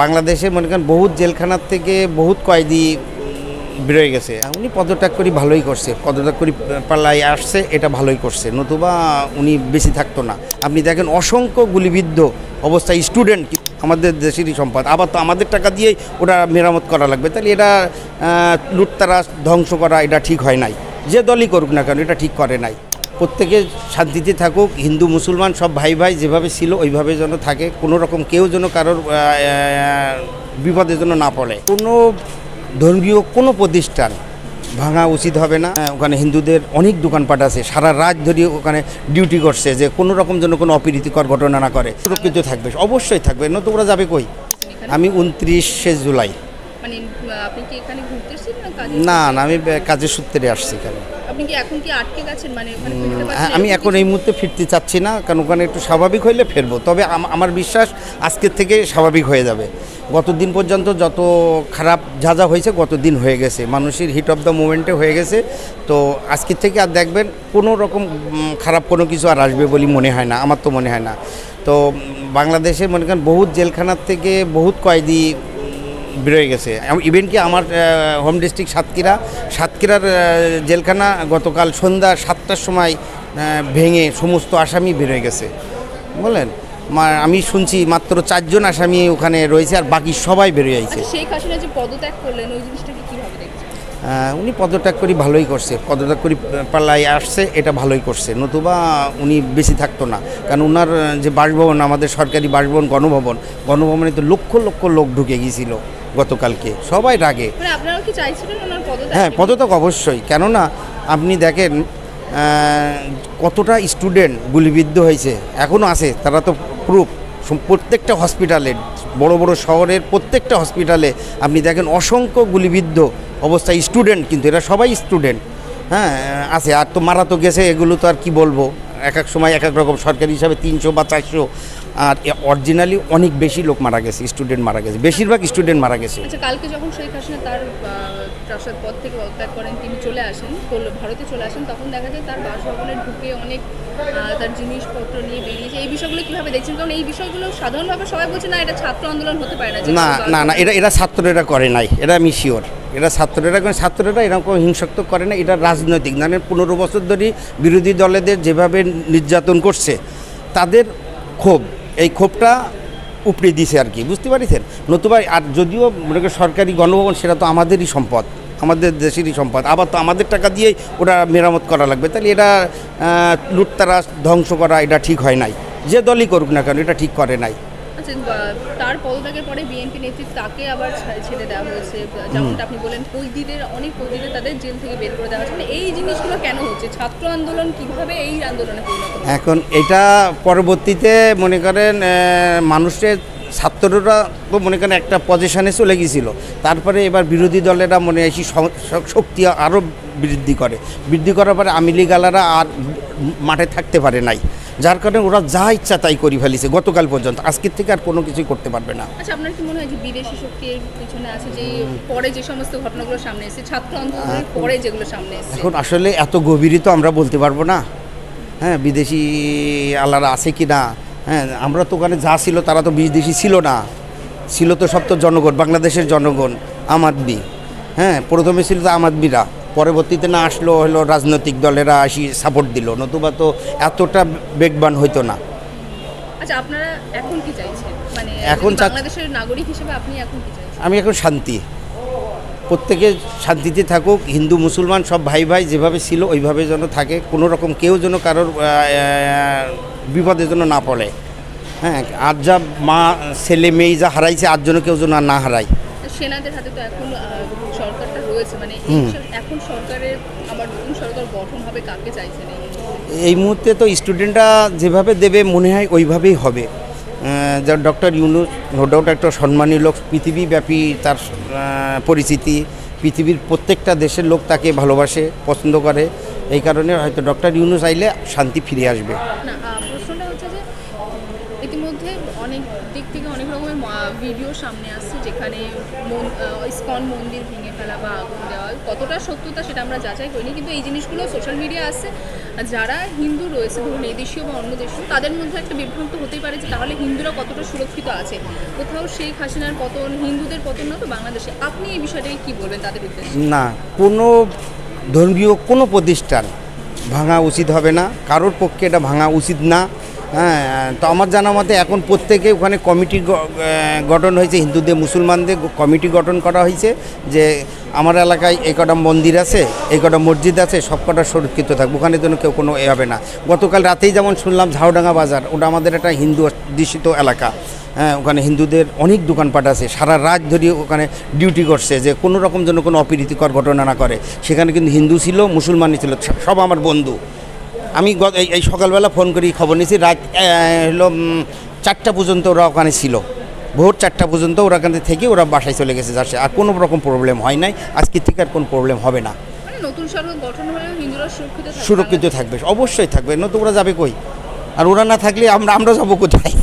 বাংলাদেশে মনে করেন বহুত জেলখানার থেকে বহুত কয়েদি বেরোয় গেছে। উনি পদত্যাগ করে ভালোই করছে, পদত্যাগ করে পাল্লাই আসছে, এটা ভালোই করছে, নতুবা উনি বেশি থাকতো না। আপনি দেখেন অসংখ্য গুলিবিদ্ধ অবস্থায় স্টুডেন্ট আমাদের দেশেরই সম্পদ, আবার তো আমাদের টাকা দিয়েই ওটা মেরামত করা লাগবে, তাহলে এটা লুটতারাজ ধ্বংস করা এটা ঠিক হয় নাই। যে দলই করুক না কেন এটা ঠিক করে নাই। প্রত্যেকে শান্তিতে থাকুক, হিন্দু মুসলমান সব ভাই ভাই যেভাবে ছিল ওইভাবে যেন থাকে, কোনো রকম কেউ যেন কারোর বিপদের জন্য না পড়ে। কোনো ধর্মীয় কোনো প্রতিষ্ঠান ভাঙা উচিত হবে না। ওখানে হিন্দুদের অনেক দোকানপাট আছে, সারা রাত ধরে ওখানে ডিউটি করছে যে কোনো রকম যেন কোনো অপ্রীতিকর ঘটনা না করে। সুরক্ষিত থাকবে, অবশ্যই থাকবে, নতুন ওরা যাবে কই। আমি 29শে জুলাই। মানে আপনি কি এখানে ঘুরতে এসেছেন না কাজে? না না, আমি কাজের সূত্রে আসছি। কেন আপনি কি এখন কি আটকে গেছেন, মানে ওখানে ফিরতে পারছেন? আমি এখন এই মুহূর্তে ফিরতে চাচ্ছি না, কারণ ওখানে একটু স্বাভাবিক হইলে ফিরবো। তবে আমার বিশ্বাস আজকের থেকে স্বাভাবিক হয়ে যাবে। গতদিন পর্যন্ত যত খারাপ যা হয়েছে গতদিন হয়ে গেছে, মানুষের হিট অফ দ্য মোমেন্টে হয়ে গেছে। তো আজকের থেকে আর দেখবেন কোনো রকম খারাপ কোনো কিছু আর আসবে বলে মনে হয় না, আমার তো মনে হয় না। তো বাংলাদেশে মনে করেন বহুত জেলখানার থেকে বহুত কয়েদি বেরোয় গেছে। ইভেন কি আমার হোম ডিস্ট্রিক্ট সাতক্ষীরার জেলখানা গতকাল সন্ধ্যা 7টার সময় ভেঙে সমস্ত আসামি বেরোয় গেছে। বলেন, আমি শুনছি মাত্র 4 জন আসামি ওখানে রয়েছে, আর বাকি সবাই বেরিয়ে আইছে। শেখ হাসিনা যে পদত্যাগ করলেন ওই জিনিসটাকে কিভাবে দেখছেন? উনি পদত্যাগ করে ভালোই করছে, পদত্যাগ করে পাল্লাই আসছে, এটা ভালোই করছে, নতুবা উনি বেশি থাকতো না। কারণ ওনার যে বাসভবন, আমাদের সরকারি বাসভবন গণভবনে তো লক্ষ লক্ষ লোক ঢুকে গিয়েছিল গতকালকে, সবাই রাগে। মানে আপনারা কি চাইছিলেন ওনার পদত্যাগ? হ্যাঁ, পদত্যাগ অবশ্যই। কেননা আপনি দেখেন কতটা স্টুডেন্ট গুলিবিদ্ধ হয়েছে, এখনও আছে, তারা তো প্রুফ। প্রত্যেকটা হসপিটালে, বড় বড় শহরের প্রত্যেকটা হসপিটালে আপনি দেখেন অসংখ্য গুলিবিদ্ধ অবস্থায় স্টুডেন্ট, কিন্তু এরা সবাই স্টুডেন্ট, হ্যাঁ আছে। আর তো মারা তো গেছে, এগুলো তো আর কি বলবো, এক এক সময় এক এক রকম, সরকারি হিসাবে 300 বা 400, আর অরিজিনালি অনেক বেশি লোক মারা গেছে, স্টুডেন্ট মারা গেছে, বেশিরভাগ স্টুডেন্ট মারা গেছে। আচ্ছা, কালকে যখন শেখ হাসিনা তার প্রাসাদ পদ থেকে পদত্যাগ করেন, তিনি চলে আসেন, ভারতে চলে আসেন, তখন দেখা যায় তার বাসভবনে ঢুকে অনেক তার জিনিসপত্র নিয়ে বেরিয়েছে। এই বিষয়গুলো কীভাবে দেখছেন? কারণ এই বিষয়গুলো সাধারণভাবে সবাই বলছে না এটা ছাত্র আন্দোলন হতে পারে না। না না, এরা ছাত্ররা করে নাই, এটা আমি শিওর। এরা ছাত্ররা এরকম হিংসাত্মক করে না, এটা রাজনৈতিক। মানে 15 বছর ধরে বিরোধী দলেদের যেভাবে নির্যাতন করছে, তাদের ক্ষোভ, এই ক্ষোভটা উপড়ে দিছে আর কি, বুঝতে পারছেন। নতুবা আর যদিও মনে করি সরকারি গণভবন, সেটা তো আমাদেরই সম্পদ, আমাদের দেশেরই সম্পদ, আবার তো আমাদের টাকা দিয়েই ওটা মেরামত করা লাগবে, তাহলে এটা লুটতারাজ ধ্বংস করা এটা ঠিক হয় নাই। যে দলই করুক না কেন এটা ঠিক করে নাই। আচ্ছা, তার পদত্যাগের পরে বিএনপি নেতৃত্ব তাকে আবার ছেড়ে দেওয়া হয়েছে, যেমনটা আপনি বলেন অনেক কয়েদিদের তাদের জেল থেকে বের করে দেওয়া হচ্ছে। মানে এই জিনিসগুলো কেন হচ্ছে? ছাত্র আন্দোলন কিভাবে এই আন্দোলনে পরিণত হচ্ছে? এখন এটা পরবর্তীতে মনে করেন মানুষের ছাত্ররা তো মনে করেন একটা পজিশনে চলে গিয়েছিল, তারপরে এবার বিরোধী দলেরা মনে হয় শক্তি আরও বৃদ্ধি করার পরে আওয়ামী লীগালারা আর মাঠে থাকতে পারে নাই, যার কারণে ওরা যা ইচ্ছা তাই করে ফেলেছে গতকাল পর্যন্ত। আজকের থেকে আর কোনো কিছুই করতে পারবে না। আচ্ছা, আপনার কি মনে হয় যে বিদেশি শক্তির পিছনে আছে, যে পরে যে সমস্ত ঘটনাগুলো সামনে এসেছে, ছাত্র আন্দোলনের পরে যেগুলো সামনে এসেছে? এখন আসলে এত গভীরই তো আমরা বলতে পারবো না, হ্যাঁ, বিদেশি আল্লাহরা আছে কি না। হ্যাঁ, আমরা তো ওখানে যা ছিল তারা তো বিদেশি ছিল না, ছিল তো সব তো জনগণ, বাংলাদেশের জনগণ, আম আদমি। হ্যাঁ, প্রথমে ছিল তো আম আদমিরা, পরবর্তীতে না আসলো হলো রাজনৈতিক দলেরা আসি সাপোর্ট দিল, নতুবা তো এতটা বেগবান হইতো না। আচ্ছা, আপনারা এখন কি চাইছেন? মানে এখন বাংলাদেশের নাগরিক হিসেবে আপনি এখন কি চাইছেন? আমি এখন শান্তি, প্রত্যেকে শান্তিতে থাকুক, হিন্দু মুসলমান সব ভাই ভাই যেভাবে ছিল ওইভাবে যেন থাকে, কোনো রকম কেউ যেন কারোর বিপদের জন্য না পড়ে। হ্যাঁ, আর যা মা ছেলে মেয়ে যা হারাইছে, আর জন্য কেউ যেন না হারায়। সেনাদের হাতে তো এখন সরকারটা রয়েছে, মানে এখন সরকারের আবার নতুন সরকার গঠন হবে, কাকে চাইছেন? এই মুহূর্তে তো স্টুডেন্টরা যেভাবে দেবে মনে হয় ওইভাবেই হবে। যা ডক্টর ইউনূস নো ডাউট একটা সম্মানীয় লোক, পৃথিবীব্যাপী তার পরিচিতি, পৃথিবীর প্রত্যেকটা দেশের লোক তাকে ভালোবাসে, পছন্দ করে, এই কারণে হয়তো ডক্টর ইউনূস আইলে শান্তি ফিরে আসবে। না, প্রশ্নটা হচ্ছে যে ইতিমধ্যে অনেক দিক থেকে অনেক রকমের ভিডিও সামনে আসছে যেখানে ইসকন মন্দির ভেঙে ফেলা বা আগুন দেওয়া, কতটা সত্যতা সেটা আমরা যাচাই করিনি, কিন্তু এই জিনিসগুলো সোশ্যাল মিডিয়া আসছে। যারা হিন্দু রয়েছে, ধরুন এই দেশীয় বা অন্য দেশীয়, তাদের মধ্যে একটা বিভ্রান্ত হতেই পারে যে তাহলে হিন্দুরা কতটা সুরক্ষিত আছে, কোথাও শেখ হাসিনার পতন, হিন্দুদের পতন না তো বাংলাদেশে। আপনি এই বিষয়টাকে কী বলবেন তাদের উদ্দেশ্যে? না, কোনো ধর্মীয় কোনো প্রতিষ্ঠান ভাঙা উচিত হবে না, কারোর পক্ষে এটা ভাঙা উচিত না। হ্যাঁ, তো আমার জানা মতে এখন প্রত্যেকে ওখানে কমিটি গঠন হয়েছে, হিন্দুদের মুসলমানদের কমিটি গঠন করা হয়েছে যে আমার এলাকায় এই কটা মন্দির আছে, এই কটা মসজিদ আছে, সব কটা সুরক্ষিত থাকবে, ওখানে যেন কেউ কোনো এ হবে না। গতকাল রাতেই যেমন শুনলাম ঝাউডাঙ্গা বাজার, ওটা আমাদের একটা হিন্দু অধ্যুষিত এলাকা। হ্যাঁ, ওখানে হিন্দুদের অনেক দোকানপাট আছে, সারা রাত ধরে ওখানে ডিউটি করছে যে কোনো রকম যেন কোনো অপ্রীতিকর ঘটনা না করে। সেখানে কিন্তু হিন্দু ছিল, মুসলমানই ছিল, সব আমার বন্ধু। আমি এই সকালবেলা ফোন করি খবর নিয়েছি, রাত হলো 4টা পর্যন্ত ওরা ওখানে ছিল, ভোর 4টা পর্যন্ত ওরা ওখানে থেকে ওরা বাসায় চলে গেছে যাচ্ছে, আর কোনো রকম প্রবলেম হয় নাই। আজকে থেকে আর কোনো প্রবলেম হবে না। মানে নতুন সরকার গঠন হলেও হিন্দুরা সুরক্ষিত সুরক্ষিত থাকবে, অবশ্যই থাকবে, নতুন ওরা যাবে কই? আর ওরা না থাকলে আমরা যাবো কোথায়?